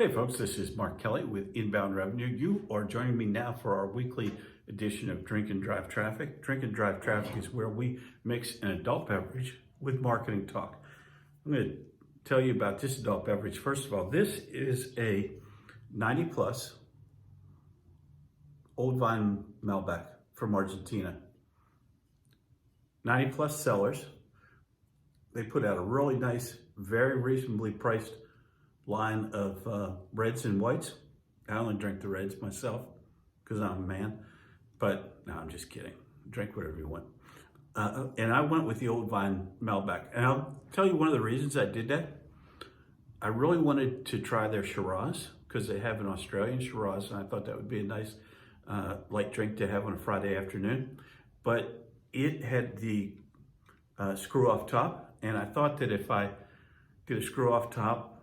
Hey folks, this is Mark Kelly with Inbound Revenue. You are joining me now for our weekly edition of Drink and Drive Traffic. Drink and Drive Traffic is where we mix an adult beverage with marketing talk. I'm going to tell you about this adult beverage. First of all, this is a 90 plus Old Vine Malbec from Argentina. 90 Plus Cellars. They put out a really nice, very reasonably priced line of reds and whites. I only drink the reds myself because I'm a man, but no, I'm just kidding. Drink whatever you want. And I went with the Old Vine Malbec. And I'll tell you one of the reasons I did that. I really wanted to try their Shiraz because they have an Australian Shiraz, and I thought that would be a nice light drink to have on a Friday afternoon. But it had the screw off top, and I thought that if I did a screw off top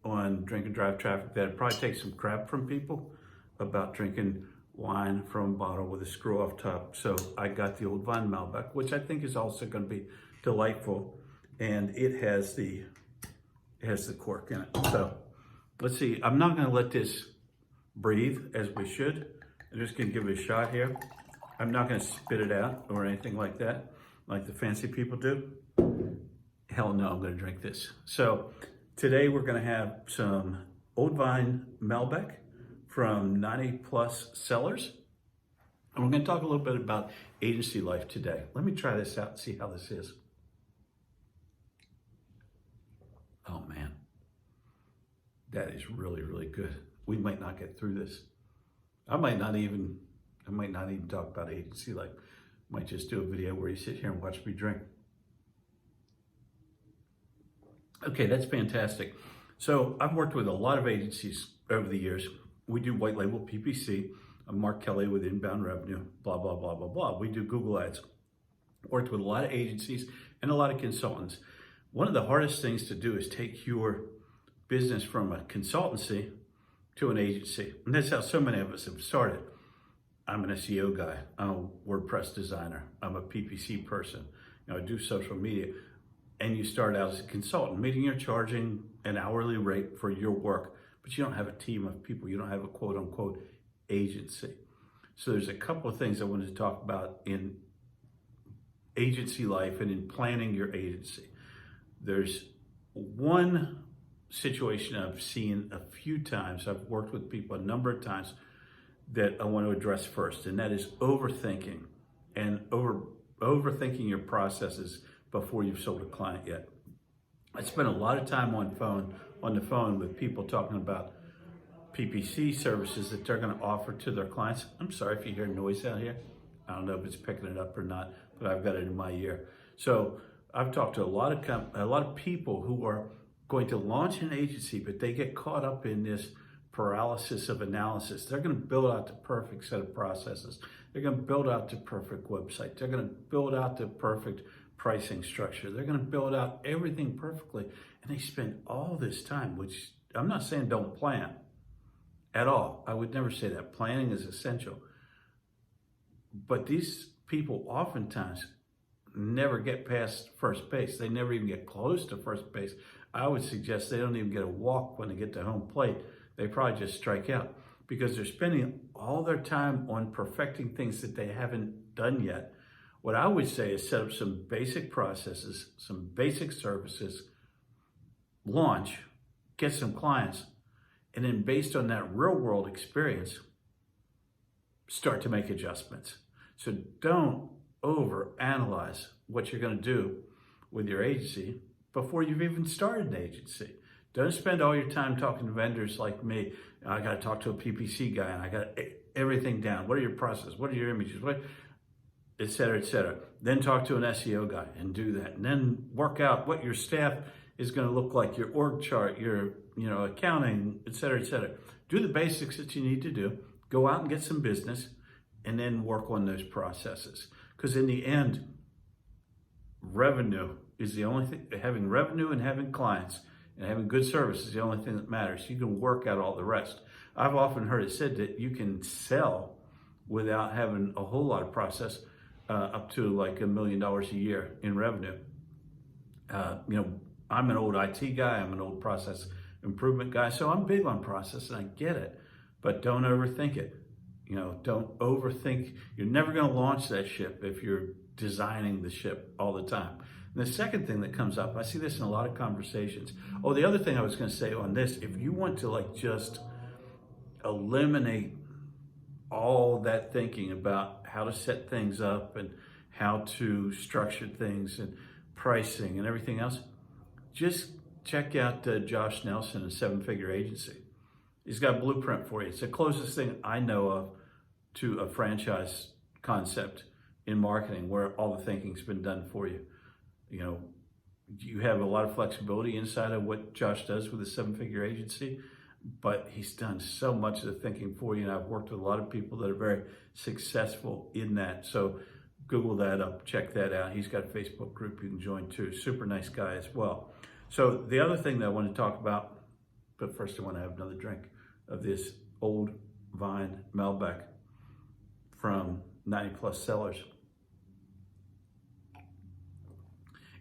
on Drink and Drive Traffic, that'd probably take some crap from people about drinking wine from a bottle with a screw off top. So I got the Old Vine Malbec, which I think is also going to be delightful, and it has the cork in it. So let's see. I'm not going to let this breathe as we should. I'm just going to give it a shot here. I'm not going to spit it out or anything like that, like the fancy people do. Hell no, I'm going to drink this. So today we're going to have some Old Vine Malbec from 90 Plus Cellars. And we're going to talk a little bit about agency life today. Let me try this out and see how this is. Oh man, that is really, really good. We might not get through this. I might not even talk about agency life. Might just do a video where you sit here and watch me drink. Okay, that's fantastic. So I've worked with a lot of agencies over the years. We do white label PPC. I'm Mark Kelly with Inbound Revenue, blah, blah, blah, blah, blah. We do Google Ads. Worked with a lot of agencies and a lot of consultants. One of the hardest things to do is take your business from a consultancy to an agency. And that's how so many of us have started. I'm an SEO guy. I'm a WordPress designer. I'm a PPC person. I do social media. And you start out as a consultant, meaning you're charging an hourly rate for your work, but you don't have a team of people. You don't have a quote unquote agency. So there's a couple of things I wanted to talk about in agency life and in planning your agency. There's one situation I've seen a few times. I've worked with people a number of times that I want to address first, and that is overthinking and overthinking your processes before you've sold a client yet. I spent a lot of time on the phone with people talking about PPC services that they're going to offer to their clients. I'm sorry if you hear noise out here. I don't know if it's picking it up or not, but I've got it in my ear. So I've talked to a lot of people who are going to launch an agency, but they get caught up in this paralysis of analysis. They're going to build out the perfect set of processes. They're going to build out the perfect website. They're going to build out the perfect pricing structure. They're going to build out everything perfectly. And they spend all this time, which I'm not saying don't plan at all. I would never say that. Planning is essential. But these people oftentimes never get past first base. They never even get close to first base. I would suggest they don't even get a walk when they get to home plate. They probably just strike out because they're spending all their time on perfecting things that they haven't done yet. What I would say is set up some basic processes, some basic services, launch, get some clients, and then based on that real world experience, start to make adjustments. So don't overanalyze what you're going to do with your agency before you've even started an agency. Don't spend all your time talking to vendors like me. I got to talk to a PPC guy and I got everything down. What are your processes? What are your images? Et cetera, et cetera. Then talk to an SEO guy and do that. And then work out what your staff is going to look like, your org chart, your accounting, et cetera, et cetera. Do the basics that you need to do. Go out and get some business and then work on those processes. Because in the end, revenue is the only thing. Having revenue and having clients and having good service is the only thing that matters. You can work out all the rest. I've often heard it said that you can sell without having a whole lot of process up to like $1 million a year in revenue. I'm an old IT guy. I'm an old process improvement guy. So I'm big on process and I get it, but don't overthink it. Don't overthink. You're never going to launch that ship if you're designing the ship all the time. And the second thing that comes up, I see this in a lot of conversations. Oh, the other thing I was going to say on this, if you want to like just eliminate all that thinking about how to set things up and how to structure things and pricing and everything else, just check out Josh Nelson, a 7-figure agency. He's got a blueprint for you. It's the closest thing I know of to a franchise concept in marketing where all the thinking's been done for you. You have a lot of flexibility inside of what Josh does with a 7-figure agency, but he's done so much of the thinking for you. And I've worked with a lot of people that are very successful in that. So Google that up, check that out. He's got a Facebook group you can join too. Super nice guy as well. So the other thing that I want to talk about, but first I want to have another drink of this Old Vine Malbec from 90 Plus Cellars,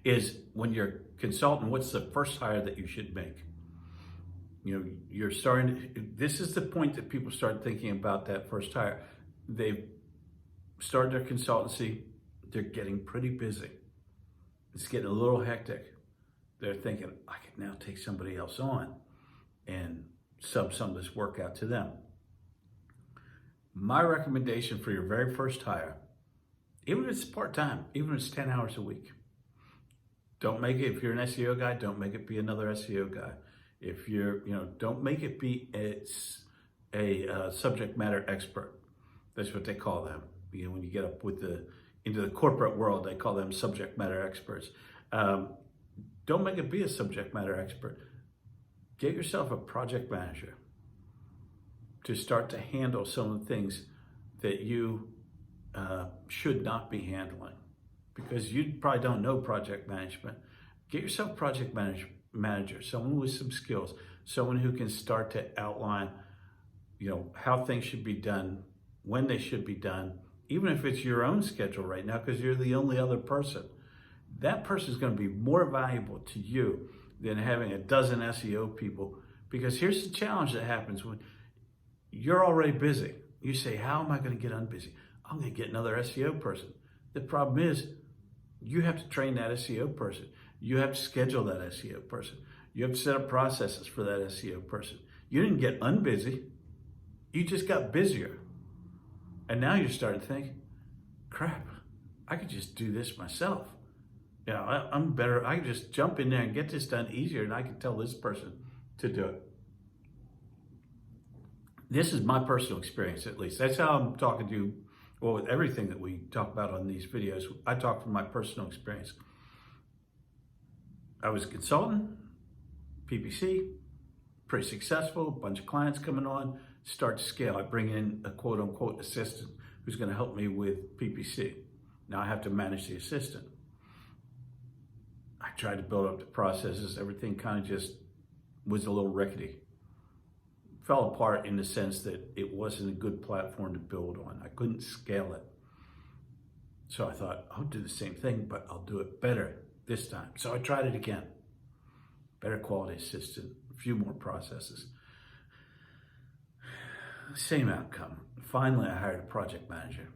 is when you're consulting, what's the first hire that you should make? You're starting, this is the point that people start thinking about that first hire. They've started their consultancy, they're getting pretty busy. It's getting a little hectic. They're thinking, I can now take somebody else on and sub some of this work out to them. My recommendation for your very first hire, even if it's part-time, even if it's 10 hours a week, don't make it, if you're an SEO guy, don't make it be another SEO guy. If you're, don't make it be a subject matter expert. That's what they call them. When you get up into the corporate world, they call them subject matter experts. Don't make it be a subject matter expert. Get yourself a project manager to start to handle some of the things that you should not be handling, because you probably don't know project management. Get yourself a project manager, someone with some skills, someone who can start to outline, how things should be done, when they should be done, even if it's your own schedule right now, because you're the only other person. That person is going to be more valuable to you than having a dozen SEO people, because here's the challenge that happens when you're already busy. You say, how am I going to get unbusy? I'm going to get another SEO person. The problem is you have to train that SEO person. You have to schedule that SEO person. You have to set up processes for that SEO person. You didn't get unbusy. You just got busier. And now you're starting to think, crap, I could just do this myself. I'm better. I can just jump in there and get this done easier, and I can tell this person to do it. This is my personal experience, at least. That's how I'm talking to you. Well, with everything that we talk about on these videos, I talk from my personal experience. I was a consultant, PPC, pretty successful, a bunch of clients coming on, start to scale. I bring in a quote unquote assistant who's going to help me with PPC. Now I have to manage the assistant. I tried to build up the processes. Everything kind of just was a little rickety. Fell apart in the sense that it wasn't a good platform to build on. I couldn't scale it. So I thought, I'll do the same thing, but I'll do it better this time. So I tried it again. Better quality assistant, a few more processes. Same outcome. Finally, I hired a project manager.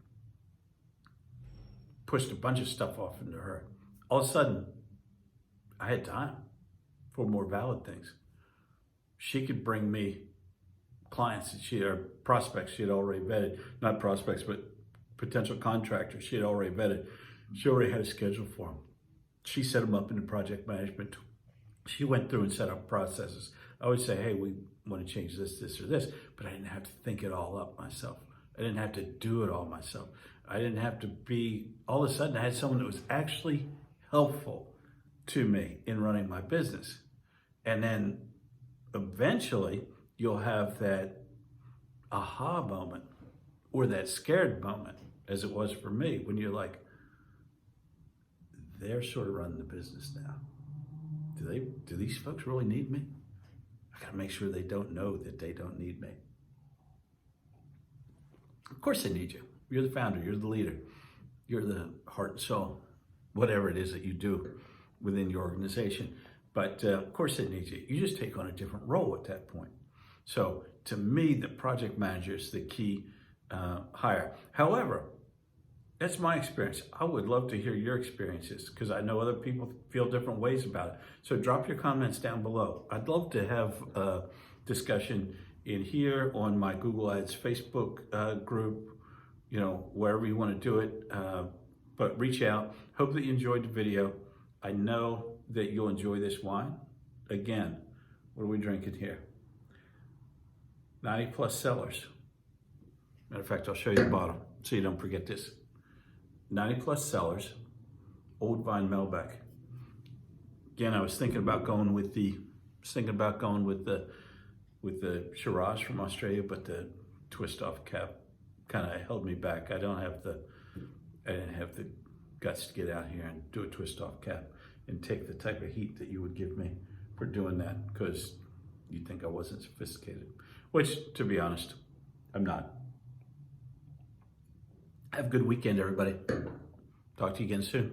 Pushed a bunch of stuff off into her. All of a sudden, I had time for more valid things. She could bring me clients that or prospects she had already vetted. Not prospects, but potential contractors she had already vetted. She already had a schedule for them. She set them up into project management. She went through and set up processes. I would say, hey, we want to change this, this, or this, but I didn't have to think it all up myself. I didn't have to do it all myself. I didn't have to be, all of a sudden I had someone that was actually helpful to me in running my business. And then eventually you'll have that aha moment or that scared moment, as it was for me, when you're like, they're sort of running the business now. Do these folks really need me? I gotta make sure they don't know that they don't need me. Of course they need you. You're the founder, you're the leader, you're the heart and soul, whatever it is that you do within your organization. But of course it needs you. You just take on a different role at that point. So to me, the project manager is the key hire. However, that's my experience. I would love to hear your experiences because I know other people feel different ways about it. So drop your comments down below. I'd love to have a discussion in here on my Google Ads Facebook group, you know, wherever you want to do it. But reach out. Hope that you enjoyed the video. I know that you'll enjoy this wine. Again, what are we drinking here? 90 Plus Cellars. Matter of fact, I'll show you the bottle so you don't forget this. 90 Plus Cellars, Old Vine Malbec. Again, I was thinking about going with the Shiraz from Australia, but the twist off cap kind of held me back. I didn't have the guts to get out here and do a twist off cap and take the type of heat that you would give me for doing that, because you'd think I wasn't sophisticated, which, to be honest, I'm not. Have a good weekend, everybody. Talk to you again soon.